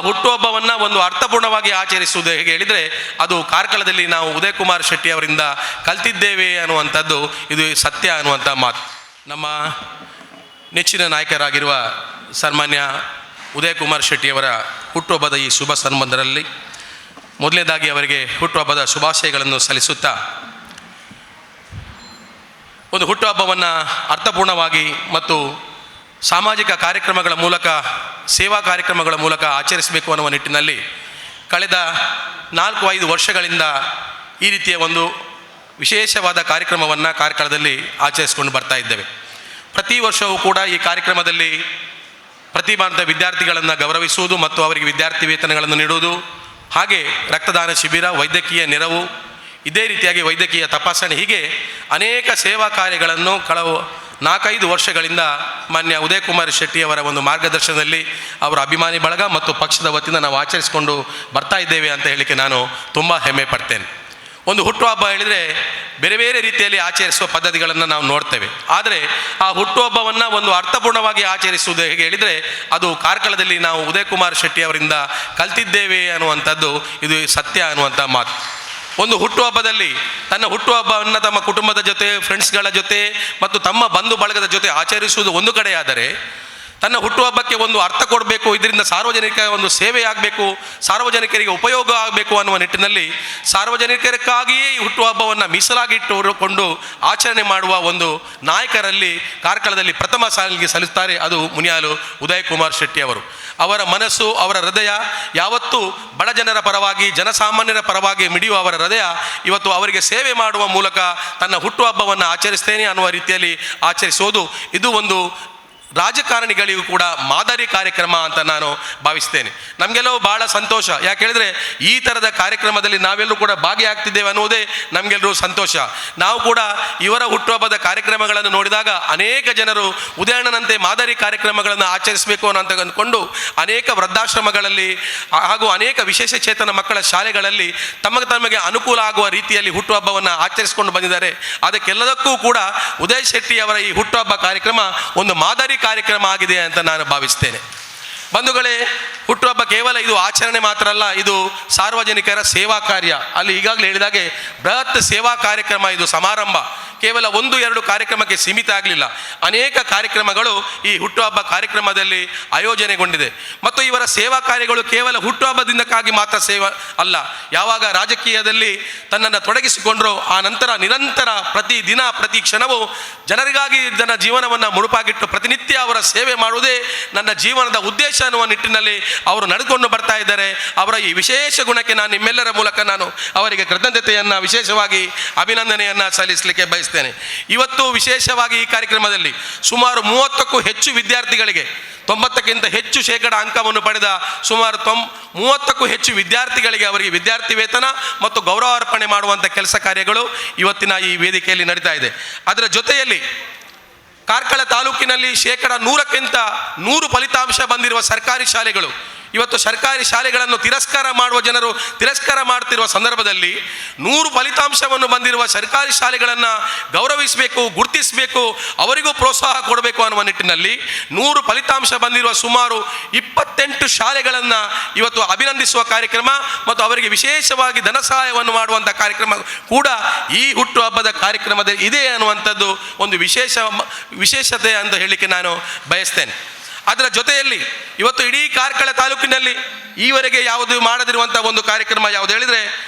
ಹುಟ್ಟುಹಬ್ಬವನ್ನು ಒಂದು ಅರ್ಥಪೂರ್ಣವಾಗಿ ಆಚರಿಸುವುದು ಹೇಗೆ ಹೇಳಿದರೆ, ಅದು ಕಾರ್ಕಳದಲ್ಲಿ ನಾವು ಉದಯ್ ಕುಮಾರ್ ಶೆಟ್ಟಿ ಅವರಿಂದ ಕಲ್ತಿದ್ದೇವೆ ಅನ್ನುವಂಥದ್ದು ಇದು ಸತ್ಯ ಅನ್ನುವಂಥ ಮಾತು. ನಮ್ಮ ನೆಚ್ಚಿನ ನಾಯಕರಾಗಿರುವ ಸನ್ಮಾನ್ಯ ಉದಯ್ ಕುಮಾರ್ ಶೆಟ್ಟಿಯವರ ಹುಟ್ಟುಹಬ್ಬದ ಈ ಶುಭ ಸಂಬಂಧದಲ್ಲಿ ಮೊದಲನೇದಾಗಿ ಅವರಿಗೆ ಹುಟ್ಟುಹಬ್ಬದ ಶುಭಾಶಯಗಳನ್ನು ಸಲ್ಲಿಸುತ್ತಾ, ಒಂದು ಹುಟ್ಟುಹಬ್ಬವನ್ನು ಅರ್ಥಪೂರ್ಣವಾಗಿ ಮತ್ತು ಸಾಮಾಜಿಕ ಕಾರ್ಯಕ್ರಮಗಳ ಮೂಲಕ, ಸೇವಾ ಕಾರ್ಯಕ್ರಮಗಳ ಮೂಲಕ ಆಚರಿಸಬೇಕು ಅನ್ನುವ ನಿಟ್ಟಿನಲ್ಲಿ ಕಳೆದ 4-5 ವರ್ಷಗಳಿಂದ ಈ ರೀತಿಯ ಒಂದು ವಿಶೇಷವಾದ ಕಾರ್ಯಕ್ರಮವನ್ನು ಕಾರ್ಕಳದಲ್ಲಿ ಆಚರಿಸಿಕೊಂಡು ಬರ್ತಾ ಇದ್ದೇವೆ. ಪ್ರತಿ ವರ್ಷವೂ ಕೂಡ ಈ ಕಾರ್ಯಕ್ರಮದಲ್ಲಿ ಪ್ರತಿಭಾನ್ವಿತ ವಿದ್ಯಾರ್ಥಿಗಳನ್ನು ಗೌರವಿಸುವುದು ಮತ್ತು ಅವರಿಗೆ ವಿದ್ಯಾರ್ಥಿ ವೇತನಗಳನ್ನು ನೀಡುವುದು, ಹಾಗೆ ರಕ್ತದಾನ ಶಿಬಿರ, ವೈದ್ಯಕೀಯ ನೆರವು, ಇದೇ ರೀತಿಯಾಗಿ ವೈದ್ಯಕೀಯ ತಪಾಸಣೆ, ಹೀಗೆ ಅನೇಕ ಸೇವಾ ಕಾರ್ಯಗಳನ್ನು ಕಳೆದ 4-5 ವರ್ಷಗಳಿಂದ ಮಾನ್ಯ ಉದಯ್ ಕುಮಾರ್ ಶೆಟ್ಟಿಯವರ ಒಂದು ಮಾರ್ಗದರ್ಶನದಲ್ಲಿ ಅವರ ಅಭಿಮಾನಿ ಬಳಗ ಮತ್ತು ಪಕ್ಷದ ವತಿಯಿಂದ ನಾವು ಆಚರಿಸಿಕೊಂಡು ಬರ್ತಾ ಇದ್ದೇವೆ ಅಂತ ಹೇಳಿಕ್ಕೆ ನಾನು ತುಂಬ ಹೆಮ್ಮೆ ಪಡ್ತೇನೆ. ಒಂದು ಹುಟ್ಟುಹಬ್ಬ ಹೇಳಿದರೆ ಬೇರೆ ಬೇರೆ ರೀತಿಯಲ್ಲಿ ಆಚರಿಸುವ ಪದ್ಧತಿಗಳನ್ನು ನಾವು ನೋಡ್ತೇವೆ. ಆದರೆ ಆ ಹುಟ್ಟುಹಬ್ಬವನ್ನು ಒಂದು ಅರ್ಥಪೂರ್ಣವಾಗಿ ಆಚರಿಸುವುದು ಹೇಗೆ ಹೇಳಿದರೆ, ಅದು ಕಾರ್ಕಳದಲ್ಲಿ ನಾವು ಉದಯ್ ಕುಮಾರ್ ಶೆಟ್ಟಿ ಅವರಿಂದ ಕಲ್ತಿದ್ದೇವೆ ಅನ್ನುವಂಥದ್ದು ಇದು ಸತ್ಯ ಅನ್ನುವಂಥ ಮಾತು. ಒಂದು ಹುಟ್ಟುಹಬ್ಬದಲ್ಲಿ ತನ್ನ ಹುಟ್ಟುಹಬ್ಬವನ್ನು ತಮ್ಮ ಕುಟುಂಬದ ಜೊತೆ, ಫ್ರೆಂಡ್ಸ್ಗಳ ಜೊತೆ ಮತ್ತು ತಮ್ಮ ಬಂಧು ಬಳಗದ ಜೊತೆ ಆಚರಿಸುವುದು ಒಂದು ಕಡೆಯಾದರೆ, ತನ್ನ ಹುಟ್ಟುಹಬ್ಬಕ್ಕೆ ಒಂದು ಅರ್ಥ ಕೊಡಬೇಕು, ಇದರಿಂದ ಸಾರ್ವಜನಿಕ ಒಂದು ಸೇವೆ ಆಗಬೇಕು, ಸಾರ್ವಜನಿಕರಿಗೆ ಉಪಯೋಗ ಆಗಬೇಕು ಅನ್ನುವ ನಿಟ್ಟಿನಲ್ಲಿ ಸಾರ್ವಜನಿಕರಿಗಾಗಿಯೇ ಈ ಹುಟ್ಟುಹಬ್ಬವನ್ನು ಮೀಸಲಾಗಿಟ್ಟುಕೊಂಡು ಆಚರಣೆ ಮಾಡುವ ಒಂದು ನಾಯಕರಲ್ಲಿ ಕಾರ್ಕಳದಲ್ಲಿ ಪ್ರಥಮ ಸಾಲಿಗೆ ಸಲ್ಲಿಸುತ್ತಾರೆ, ಅದು ಮುನಿಯಾಲು ಉದಯ್ ಕುಮಾರ್ ಶೆಟ್ಟಿ ಅವರು. ಅವರ ಮನಸ್ಸು, ಅವರ ಹೃದಯ ಯಾವತ್ತೂ ಬಡ ಜನರ ಪರವಾಗಿ, ಜನಸಾಮಾನ್ಯರ ಪರವಾಗಿ ಮಿಡಿಯುವ ಅವರ ಹೃದಯ ಇವತ್ತು ಅವರಿಗೆ ಸೇವೆ ಮಾಡುವ ಮೂಲಕ ತನ್ನ ಹುಟ್ಟುಹಬ್ಬವನ್ನು ಆಚರಿಸ್ತೇನೆ ಅನ್ನುವ ರೀತಿಯಲ್ಲಿ ಆಚರಿಸುವುದು, ಇದು ಒಂದು ರಾಜಕಾರಣಿಗಳಿಗೂ ಕೂಡ ಮಾದರಿ ಕಾರ್ಯಕ್ರಮ ಅಂತ ನಾನು ಭಾವಿಸ್ತೇನೆ. ನಮಗೆಲ್ಲವೂ ಭಾಳ ಸಂತೋಷ. ಯಾಕೆ ಹೇಳಿದರೆ ಈ ಥರದ ಕಾರ್ಯಕ್ರಮದಲ್ಲಿ ನಾವೆಲ್ಲರೂ ಕೂಡ ಭಾಗಿಯಾಗ್ತಿದ್ದೇವೆ ಅನ್ನುವುದೇ ನಮಗೆಲ್ಲರೂ ಸಂತೋಷ. ನಾವು ಕೂಡ ಇವರ ಹುಟ್ಟುಹಬ್ಬದ ಕಾರ್ಯಕ್ರಮಗಳನ್ನು ನೋಡಿದಾಗ ಅನೇಕ ಜನರು ಉದಯಣ್ಣನಂತೆ ಮಾದರಿ ಕಾರ್ಯಕ್ರಮಗಳನ್ನು ಆಚರಿಸಬೇಕು ಅಂತ ಅಂದ್ಕೊಂಡು ಅನೇಕ ವೃದ್ಧಾಶ್ರಮಗಳಲ್ಲಿ ಹಾಗೂ ಅನೇಕ ವಿಶೇಷ ಚೇತನ ಮಕ್ಕಳ ಶಾಲೆಗಳಲ್ಲಿ ತಮಗೆ ಅನುಕೂಲ ಆಗುವ ರೀತಿಯಲ್ಲಿ ಹುಟ್ಟುಹಬ್ಬವನ್ನು ಆಚರಿಸಿಕೊಂಡು ಬಂದಿದ್ದಾರೆ. ಅದಕ್ಕೆಲ್ಲದಕ್ಕೂ ಕೂಡ ಉದಯ್ ಶೆಟ್ಟಿ ಅವರ ಈ ಹುಟ್ಟುಹಬ್ಬ ಕಾರ್ಯಕ್ರಮ ಒಂದು ಮಾದರಿ ಕಾರ್ಯಕ್ರಮ ಆಗಿದೆ ಅಂತ ನಾನು ಭಾವಿಸ್ತೇನೆ. ಬಂಧುಗಳೇ, ಹುಟ್ಟುಹಬ್ಬ ಕೇವಲ ಇದು ಆಚರಣೆ ಮಾತ್ರ ಅಲ್ಲ, ಇದು ಸಾರ್ವಜನಿಕರ ಸೇವಾ ಕಾರ್ಯ. ಅಲ್ಲಿ ಈಗಾಗಲೇ ಹೇಳಿದಾಗೆ ಬೃಹತ್ ಸೇವಾ ಕಾರ್ಯಕ್ರಮ, ಇದು ಸಮಾರಂಭ. ಕೇವಲ 1-2 ಕಾರ್ಯಕ್ರಮಕ್ಕೆ ಸೀಮಿತ ಆಗಲಿಲ್ಲ, ಅನೇಕ ಕಾರ್ಯಕ್ರಮಗಳು ಈ ಹುಟ್ಟುಹಬ್ಬ ಕಾರ್ಯಕ್ರಮದಲ್ಲಿ ಆಯೋಜನೆಗೊಂಡಿದೆ. ಮತ್ತು ಇವರ ಸೇವಾ ಕಾರ್ಯಗಳು ಕೇವಲ ಹುಟ್ಟುಹಬ್ಬದಿಂದಕ್ಕಾಗಿ ಮಾತ್ರ ಸೇವಾ ಅಲ್ಲ. ಯಾವಾಗ ರಾಜಕೀಯದಲ್ಲಿ ತನ್ನನ್ನು ತೊಡಗಿಸಿಕೊಂಡ್ರೋ ಆ ನಂತರ ನಿರಂತರ ಪ್ರತಿ ದಿನ ಪ್ರತಿ ಕ್ಷಣವೂ ಜನರಿಗಾಗಿ ನನ್ನ ಜೀವನವನ್ನು ಮುಡುಪಾಗಿಟ್ಟು ಪ್ರತಿನಿತ್ಯ ಅವರ ಸೇವೆ ಮಾಡುವುದೇ ನನ್ನ ಜೀವನದ ಉದ್ದೇಶ ಅನ್ನುವ ನಿಟ್ಟಿನಲ್ಲಿ ಅವರು ನಡೆದುಕೊಂಡು ಬರ್ತಾ ಇದ್ದಾರೆ. ಅವರ ಈ ವಿಶೇಷ ಗುಣಕ್ಕೆ ನಾನು ನಿಮ್ಮೆಲ್ಲರ ಮೂಲಕ ನಾನು ಅವರಿಗೆ ಕೃತಜ್ಞತೆಯನ್ನು, ವಿಶೇಷವಾಗಿ ಅಭಿನಂದನೆಯನ್ನು ಸಲ್ಲಿಸಲಿಕ್ಕೆ ಬಯಸ್ತೇನೆ. ಇವತ್ತು ವಿಶೇಷವಾಗಿ ಈ ಕಾರ್ಯಕ್ರಮದಲ್ಲಿ ಸುಮಾರು 30ಕ್ಕೂ ಹೆಚ್ಚು ವಿದ್ಯಾರ್ಥಿಗಳಿಗೆ, 90ಕ್ಕಿಂತ ಹೆಚ್ಚು ಶೇಕಡ ಅಂಕವನ್ನು ಪಡೆದ ಸುಮಾರು 30ಕ್ಕೂ ಹೆಚ್ಚು ವಿದ್ಯಾರ್ಥಿಗಳಿಗೆ ಅವರಿಗೆ ವಿದ್ಯಾರ್ಥಿ ವೇತನ ಮತ್ತು ಗೌರವಾರ್ಪಣೆ ಮಾಡುವಂಥ ಕೆಲಸ ಕಾರ್ಯಗಳು ಇವತ್ತಿನ ಈ ವೇದಿಕೆಯಲ್ಲಿ ನಡೀತಾ ಇದೆ. ಅದರ ಜೊತೆಯಲ್ಲಿ ಕಾರ್ಕಳ ತಾಲೂಕಿನಲ್ಲಿ ಶೇಕಡ 100ಕ್ಕಿಂತ 100 ಫಲಿತಾಂಶ ಬಂದಿರುವ ಸರ್ಕಾರಿ ಶಾಲೆಗಳು, ಇವತ್ತು ಸರ್ಕಾರಿ ಶಾಲೆಗಳನ್ನು ತಿರಸ್ಕಾರ ಮಾಡುವ ಜನರು ತಿರಸ್ಕಾರ ಮಾಡ್ತಿರುವ ಸಂದರ್ಭದಲ್ಲಿ 100 ಫಲಿತಾಂಶವನ್ನು ಬಂದಿರುವ ಸರ್ಕಾರಿ ಶಾಲೆಗಳನ್ನು ಗೌರವಿಸಬೇಕು, ಗುರುತಿಸಬೇಕು, ಅವರಿಗೂ ಪ್ರೋತ್ಸಾಹ ಕೊಡಬೇಕು ಅನ್ನುವ ನಿಟ್ಟಿನಲ್ಲಿ 100 ಫಲಿತಾಂಶ ಬಂದಿರುವ ಸುಮಾರು 28 ಶಾಲೆಗಳನ್ನು ಇವತ್ತು ಅಭಿನಂದಿಸುವ ಕಾರ್ಯಕ್ರಮ ಮತ್ತು ಅವರಿಗೆ ವಿಶೇಷವಾಗಿ ಧನ ಸಹಾಯವನ್ನು ಮಾಡುವಂಥ ಕಾರ್ಯಕ್ರಮ ಕೂಡ ಈ ಹುಟ್ಟುಹಬ್ಬದ ಕಾರ್ಯಕ್ರಮದಲ್ಲಿ ಇದೆ ಅನ್ನುವಂಥದ್ದು ಒಂದು ವಿಶೇಷತೆ ಅಂತ ಹೇಳಲಿಕ್ಕೆ ನಾನು ಬಯಸ್ತೇನೆ. ಅದರ ಜೊತೆಯಲ್ಲಿ ಇವತ್ತು ಇಡೀ ಕಾರ್ಕಳ ತಾಲೂಕಿನಲ್ಲಿ ಈವರೆಗೆ ಯಾವುದು ಮಾಡದಿರುವಂಥ ಒಂದು ಕಾರ್ಯಕ್ರಮ ಯಾವುದು ಹೇಳಿದರೆ,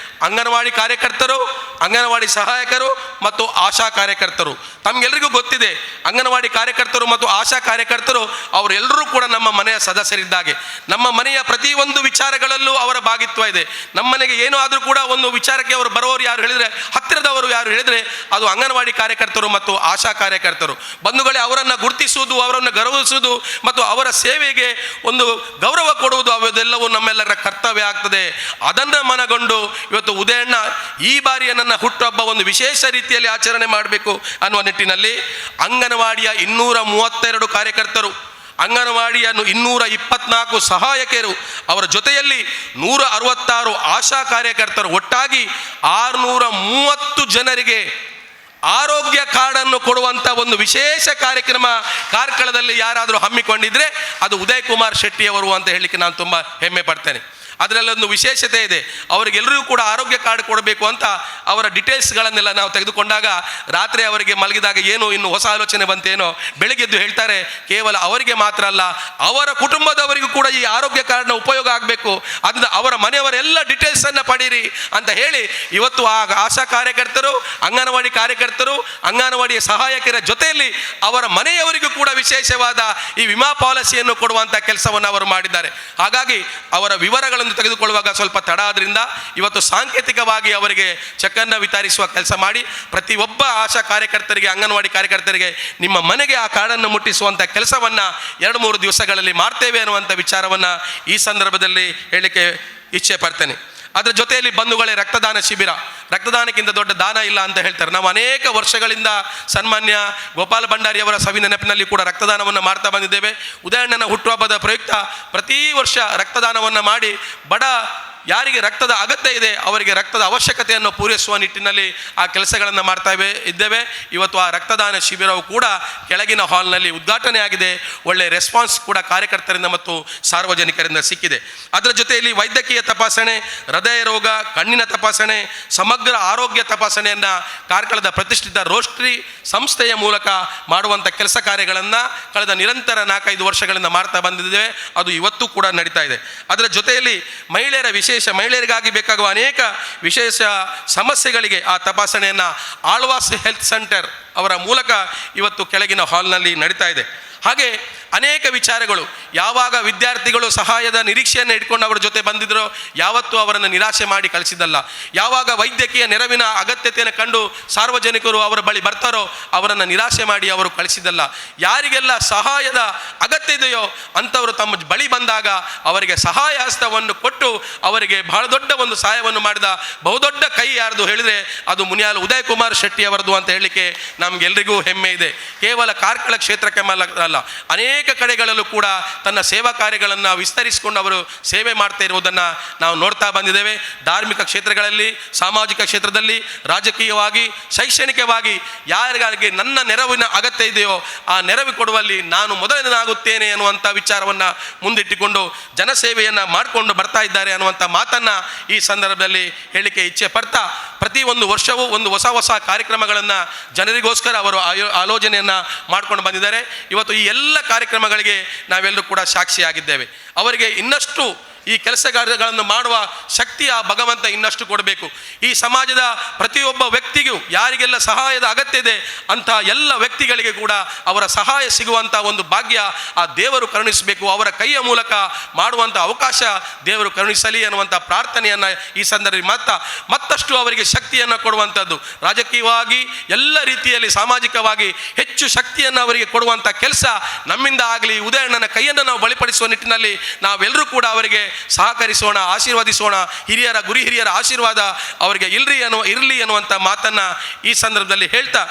ಅಂಗನವಾಡಿ ಕಾರ್ಯಕರ್ತರು, ಅಂಗನವಾಡಿ ಸಹಾಯಕರು ಮತ್ತು ಆಶಾ ಕಾರ್ಯಕರ್ತರು. ತಮಗೆಲ್ಲರಿಗೂ ಗೊತ್ತಿದೆ, ಅಂಗನವಾಡಿ ಕಾರ್ಯಕರ್ತರು ಮತ್ತು ಆಶಾ ಕಾರ್ಯಕರ್ತರು ಅವರೆಲ್ಲರೂ ಕೂಡ ನಮ್ಮ ಮನೆಯ ಸದಸ್ಯರಿದ್ದಾಗೆ. ನಮ್ಮ ಮನೆಯ ಪ್ರತಿಯೊಂದು ವಿಚಾರಗಳಲ್ಲೂ ಅವರ ಭಾಗಿತ್ವ ಇದೆ. ನಮ್ಮ ಮನೆಗೆ ಏನೂ ಆದರೂ ಕೂಡ ಒಂದು ವಿಚಾರಕ್ಕೆ ಅವರು ಬರೋರು ಯಾರು ಹೇಳಿದರೆ, ಹತ್ತಿರದವರು ಯಾರು ಹೇಳಿದರೆ ಅದು ಅಂಗನವಾಡಿ ಕಾರ್ಯಕರ್ತರು ಮತ್ತು ಆಶಾ ಕಾರ್ಯಕರ್ತರು. ಬಂಧುಗಳೇ, ಅವರನ್ನು ಗುರುತಿಸುವುದು, ಅವರನ್ನು ಗೌರವಿಸುವುದು ಮತ್ತು ಅವರ ಸೇವೆಗೆ ಒಂದು ಗೌರವ ಕೊಡುವುದು ಅವೆಲ್ಲವೂ ನಮ್ಮೆಲ್ಲರ ಕರ್ತವ್ಯ ಆಗ್ತದೆ. ಅದನ್ನು ಮನಗೊಂಡು ಇವತ್ತು ಉದಯಣ್ಣ ಈ ಬಾರಿಯ ನನ್ನ ಹುಟ್ಟುಹಬ್ಬ ಒಂದು ವಿಶೇಷ ರೀತಿಯಲ್ಲಿ ಆಚರಣೆ ಮಾಡಬೇಕು ಅನ್ನುವ ನಿಟ್ಟಿನಲ್ಲಿ ಅಂಗನವಾಡಿಯ 232 ಕಾರ್ಯಕರ್ತರು, ಅಂಗನವಾಡಿಯ 224 ಸಹಾಯಕಿಯರು, ಅವರ ಜೊತೆಯಲ್ಲಿ 166 ಆಶಾ ಕಾರ್ಯಕರ್ತರು, ಒಟ್ಟಾಗಿ 630 ಜನರಿಗೆ ಆರೋಗ್ಯ ಕಾರ್ಡನ್ನು ಕೊಡುವಂಥ ಒಂದು ವಿಶೇಷ ಕಾರ್ಯಕ್ರಮ ಕಾರ್ಕಳದಲ್ಲಿ ಯಾರಾದರೂ ಹಮ್ಮಿಕೊಂಡಿದ್ರೆ ಅದು ಉದಯ್ ಕುಮಾರ್ ಶೆಟ್ಟಿ ಅವರು ಅಂತ ಹೇಳಲಿಕ್ಕೆ ನಾನು ತುಂಬ ಹೆಮ್ಮೆ ಪಡ್ತೇನೆ. ಅದರಲ್ಲೊಂದು ವಿಶೇಷತೆ ಇದೆ. ಅವರಿಗೆಲ್ಲರಿಗೂ ಕೂಡ ಆರೋಗ್ಯ ಕಾರ್ಡ್ ಕೊಡಬೇಕು ಅಂತ ಅವರ ಡೀಟೇಲ್ಸ್ಗಳನ್ನೆಲ್ಲ ನಾವು ತೆಗೆದುಕೊಂಡಾಗ ರಾತ್ರಿ ಅವರಿಗೆ ಮಲಗಿದಾಗ ಏನು ಇನ್ನು ಹೊಸ ಆಲೋಚನೆ ಬಂತೇನೋ, ಬೆಳಗ್ಗೆದ್ದು ಹೇಳ್ತಾರೆ ಕೇವಲ ಅವರಿಗೆ ಮಾತ್ರ ಅಲ್ಲ ಅವರ ಕುಟುಂಬದವರಿಗೂ ಕೂಡ ಈ ಆರೋಗ್ಯ ಕಾರ್ಡ್ನ ಉಪಯೋಗ ಆಗಬೇಕು, ಅದರಿಂದ ಅವರ ಮನೆಯವರೆಲ್ಲ ಡೀಟೇಲ್ಸನ್ನು ಪಡೀರಿ ಅಂತ ಹೇಳಿ ಇವತ್ತು ಆ ಆಶಾ ಕಾರ್ಯಕರ್ತರು, ಅಂಗನವಾಡಿ ಕಾರ್ಯಕರ್ತರು, ಅಂಗನವಾಡಿಯ ಸಹಾಯಕರ ಜೊತೆಯಲ್ಲಿ ಅವರ ಮನೆಯವರಿಗೂ ಕೂಡ ವಿಶೇಷವಾದ ಈ ವಿಮಾ ಪಾಲಿಸಿಯನ್ನು ಕೊಡುವಂಥ ಕೆಲಸವನ್ನು ಅವರು ಮಾಡಿದ್ದಾರೆ. ಹಾಗಾಗಿ ಅವರ ವಿವರಗಳನ್ನು ತೆಗೆದುಕೊಳ್ಳುವಾಗ ಸ್ವಲ್ಪ ತಡ ಆದ್ರಿಂದ ಇವತ್ತು ಸಾಂಕೇತಿಕವಾಗಿ ಅವರಿಗೆ ಚೆಕ್ಕನ್ನು ವಿತರಿಸುವ ಕೆಲಸ ಮಾಡಿ ಪ್ರತಿಯೊಬ್ಬ ಆಶಾ ಕಾರ್ಯಕರ್ತರಿಗೆ, ಅಂಗನವಾಡಿ ಕಾರ್ಯಕರ್ತರಿಗೆ ನಿಮ್ಮ ಮನೆಗೆ ಆ ಕಾರ್ಡನ್ನು ಮುಟ್ಟಿಸುವಂಥ ಕೆಲಸವನ್ನು 2-3 ದಿವಸಗಳಲ್ಲಿ ಮಾಡ್ತೇವೆ ಅನ್ನುವಂಥ ವಿಚಾರವನ್ನು ಈ ಸಂದರ್ಭದಲ್ಲಿ ಹೇಳಲಿಕ್ಕೆ ಇಚ್ಛೆ ಪಡ್ತೇನೆ. ಅದರ ಜೊತೆಯಲ್ಲಿ ಬಂಧುಗಳೇ, ರಕ್ತದಾನ ಶಿಬಿರ, ರಕ್ತದಾನಕ್ಕಿಂತ ದೊಡ್ಡ ದಾನ ಇಲ್ಲ ಅಂತ ಹೇಳ್ತಾರೆ. ನಾವು ಅನೇಕ ವರ್ಷಗಳಿಂದ ಸನ್ಮಾನ್ಯ ಗೋಪಾಲ ಭಂಡಾರಿ ಅವರ ಸವಿ ನೆನಪಿನಲ್ಲಿ ಕೂಡ ರಕ್ತದಾನವನ್ನು ಮಾಡ್ತಾ ಬಂದಿದ್ದೇವೆ. ಉದಯಣ್ಣನ ಹುಟ್ಟುಹಬ್ಬದ ಪ್ರಯುಕ್ತ ಪ್ರತಿ ವರ್ಷ ರಕ್ತದಾನವನ್ನು ಮಾಡಿ ಬಡ ಯಾರಿಗೆ ರಕ್ತದ ಅಗತ್ಯ ಇದೆ ಅವರಿಗೆ ರಕ್ತದ ಅವಶ್ಯಕತೆಯನ್ನು ಪೂರೈಸುವ ನಿಟ್ಟಿನಲ್ಲಿ ಆ ಕೆಲಸಗಳನ್ನು ಮಾಡ್ತಾ ಇದ್ದೇವೆ. ಇವತ್ತು ಆ ರಕ್ತದಾನ ಶಿಬಿರವು ಕೂಡ ಕೆಳಗಿನ ಹಾಲ್ನಲ್ಲಿ ಉದ್ಘಾಟನೆ ಆಗಿದೆ. ಒಳ್ಳೆಯ ರೆಸ್ಪಾನ್ಸ್ ಕೂಡ ಕಾರ್ಯಕರ್ತರಿಂದ ಮತ್ತು ಸಾರ್ವಜನಿಕರಿಂದ ಸಿಕ್ಕಿದೆ. ಅದರ ಜೊತೆಯಲ್ಲಿ ವೈದ್ಯಕೀಯ ತಪಾಸಣೆ, ಹೃದಯ ರೋಗ, ಕಣ್ಣಿನ ತಪಾಸಣೆ, ಸಮಗ್ರ ಆರೋಗ್ಯ ತಪಾಸಣೆಯನ್ನು ಕಾರ್ಕಳದ ಪ್ರತಿಷ್ಠಿತ ರೋಸ್ಟ್ರಿ ಸಂಸ್ಥೆಯ ಮೂಲಕ ಮಾಡುವಂಥ ಕೆಲಸ ಕಾರ್ಯಗಳನ್ನು ಕಳೆದ ನಿರಂತರ 4-5 ವರ್ಷಗಳಿಂದ ಮಾಡ್ತಾ ಬಂದಿದ್ದೇವೆ. ಅದು ಇವತ್ತು ಕೂಡ ನಡೀತಾ ಇದೆ. ಅದರ ಜೊತೆಯಲ್ಲಿ ಮಹಿಳೆಯರಿಗಾಗಿ ಬೇಕಾಗುವ ಅನೇಕ ವಿಶೇಷ ಸಮಸ್ಯೆಗಳಿಗೆ ಆ ತಪಾಸಣೆಯನ್ನು ಆಳ್ವಾಸ್ ಹೆಲ್ತ್ ಸೆಂಟರ್ ಅವರ ಮೂಲಕ ಇವತ್ತು ಕೆಳಗಿನ ಹಾಲ್ನಲ್ಲಿ ನಡೀತಾ ಇದೆ. ಹಾಗೆ ಅನೇಕ ವಿಚಾರಗಳು, ಯಾವಾಗ ವಿದ್ಯಾರ್ಥಿಗಳು ಸಹಾಯದ ನಿರೀಕ್ಷೆಯನ್ನು ಇಟ್ಕೊಂಡು ಅವರ ಜೊತೆ ಬಂದಿದ್ದರೋ ಯಾವತ್ತೂ ಅವರನ್ನು ನಿರಾಶೆ ಮಾಡಿ ಕಳಿಸಿದ್ದಲ್ಲ. ಯಾವಾಗ ವೈದ್ಯಕೀಯ ನೆರವಿನ ಅಗತ್ಯತೆಯನ್ನು ಕಂಡು ಸಾರ್ವಜನಿಕರು ಅವರ ಬಳಿ ಬರ್ತಾರೋ ಅವರನ್ನು ನಿರಾಶೆ ಮಾಡಿ ಅವರು ಕಳಿಸಿದ್ದಲ್ಲ. ಯಾರಿಗೆಲ್ಲ ಸಹಾಯದ ಅಗತ್ಯ ಇದೆಯೋ ಅಂಥವರು ತಮ್ಮ ಬಳಿ ಬಂದಾಗ ಅವರಿಗೆ ಸಹಾಯ ಹಸ್ತವನ್ನು ಕೊಟ್ಟು ಅವರಿಗೆ ಬಹಳ ದೊಡ್ಡ ಒಂದು ಸಹಾಯವನ್ನು ಮಾಡಿದ ಬಹುದೊಡ್ಡ ಕೈ ಯಾರ್ದು ಹೇಳಿದರೆ ಅದು ಮುನಿಯಾಲು ಉದಯ್ ಕುಮಾರ್ ಶೆಟ್ಟಿ ಅವರದು ಅಂತ ಹೇಳಲಿಕ್ಕೆ ನಮಗೆಲ್ಲರಿಗೂ ಹೆಮ್ಮೆ ಇದೆ. ಕೇವಲ ಕಾರ್ಕಳ ಕ್ಷೇತ್ರಕ್ಕೆ ಅಲ್ಲ, ಅನೇಕ ಕಡೆಗಳಲ್ಲೂ ಕೂಡ ತನ್ನ ಸೇವಾ ಕಾರ್ಯಗಳನ್ನು ವಿಸ್ತರಿಸಿಕೊಂಡು ಅವರು ಸೇವೆ ಮಾಡ್ತಾ ಇರುವುದನ್ನು ನಾವು ನೋಡ್ತಾ ಬಂದಿದ್ದೇವೆ. ಧಾರ್ಮಿಕ ಕ್ಷೇತ್ರಗಳಲ್ಲಿ, ಸಾಮಾಜಿಕ ಕ್ಷೇತ್ರದಲ್ಲಿ, ರಾಜಕೀಯವಾಗಿ, ಶೈಕ್ಷಣಿಕವಾಗಿ ಯಾರಿಗಾಗಿ ನನ್ನ ನೆರವಿನ ಅಗತ್ಯ ಇದೆಯೋ ಆ ನೆರವು ಕೊಡುವಲ್ಲಿ ನಾನು ಮೊದಲನೇನಾಗುತ್ತೇನೆ ಅನ್ನುವಂಥ ವಿಚಾರವನ್ನು ಮುಂದಿಟ್ಟುಕೊಂಡು ಜನಸೇವೆಯನ್ನು ಮಾಡಿಕೊಂಡು ಬರ್ತಾ ಇದ್ದಾರೆ ಅನ್ನುವಂಥ ಮಾತನ್ನು ಈ ಸಂದರ್ಭದಲ್ಲಿ ಹೇಳಲಿಕ್ಕೆ ಇಚ್ಛೆ ಪಡ್ತಾ, ಪ್ರತಿ ಒಂದು ವರ್ಷವೂ ಒಂದು ಹೊಸ ಕಾರ್ಯಕ್ರಮಗಳನ್ನು ಜನರಿಗೋಸ್ಕರ ಅವರು ಆಲೋಚನೆಯನ್ನು ಮಾಡ್ಕೊಂಡು ಬಂದಿದ್ದಾರೆ. ಇವತ್ತು ಈ ಎಲ್ಲ ಕಾರ್ಯಕ್ರಮಗಳಿಗೆ ನಾವೆಲ್ಲರೂ ಕೂಡ ಸಾಕ್ಷಿಯಾಗಿದ್ದೇವೆ. ಅವರಿಗೆ ಇನ್ನಷ್ಟು ಈ ಕೆಲಸ ಕಾರ್ಯಗಳನ್ನು ಮಾಡುವ ಶಕ್ತಿ ಆ ಭಗವಂತ ಇನ್ನಷ್ಟು ಕೊಡಬೇಕು. ಈ ಸಮಾಜದ ಪ್ರತಿಯೊಬ್ಬ ವ್ಯಕ್ತಿಗೂ ಯಾರಿಗೆಲ್ಲ ಸಹಾಯದ ಅಗತ್ಯ ಇದೆ ಅಂಥ ಎಲ್ಲ ವ್ಯಕ್ತಿಗಳಿಗೆ ಕೂಡ ಅವರ ಸಹಾಯ ಸಿಗುವಂಥ ಒಂದು ಭಾಗ್ಯ ಆ ದೇವರು ಕರುಣಿಸಬೇಕು. ಅವರ ಕೈಯ ಮೂಲಕ ಮಾಡುವಂಥ ಅವಕಾಶ ದೇವರು ಕರುಣಿಸಲಿ ಅನ್ನುವಂಥ ಪ್ರಾರ್ಥನೆಯನ್ನು ಈ ಸಂದರ್ಭದಲ್ಲಿ ಮತ್ತಷ್ಟು ಅವರಿಗೆ ಶಕ್ತಿಯನ್ನು ಕೊಡುವಂಥದ್ದು, ರಾಜಕೀಯವಾಗಿ ಎಲ್ಲ ರೀತಿಯಲ್ಲಿ ಸಾಮಾಜಿಕವಾಗಿ ಹೆಚ್ಚು ಶಕ್ತಿಯನ್ನು ಅವರಿಗೆ ಕೊಡುವಂಥ ಕೆಲಸ ನಮ್ಮಿಂದ ಆಗಲಿ. ಉದಯಣ್ಣನ ಕೈಯನ್ನು ನಾವು ಬಲಿಪಡಿಸುವ ನಿಟ್ಟಿನಲ್ಲಿ ನಾವೆಲ್ಲರೂ ಕೂಡ ಅವರಿಗೆ ಸಹಕರಿಸೋಣ, ಆಶೀರ್ವದಿಸೋಣ. ಗುರು ಹಿರಿಯರ ಆಶೀರ್ವಾದ ಅವರಿಗೆ ಇರಲಿ ಅನ್ನುವಂಥ ಮಾತನ್ನು ಈ ಸಂದರ್ಭದಲ್ಲಿ ಹೇಳ್ತಾ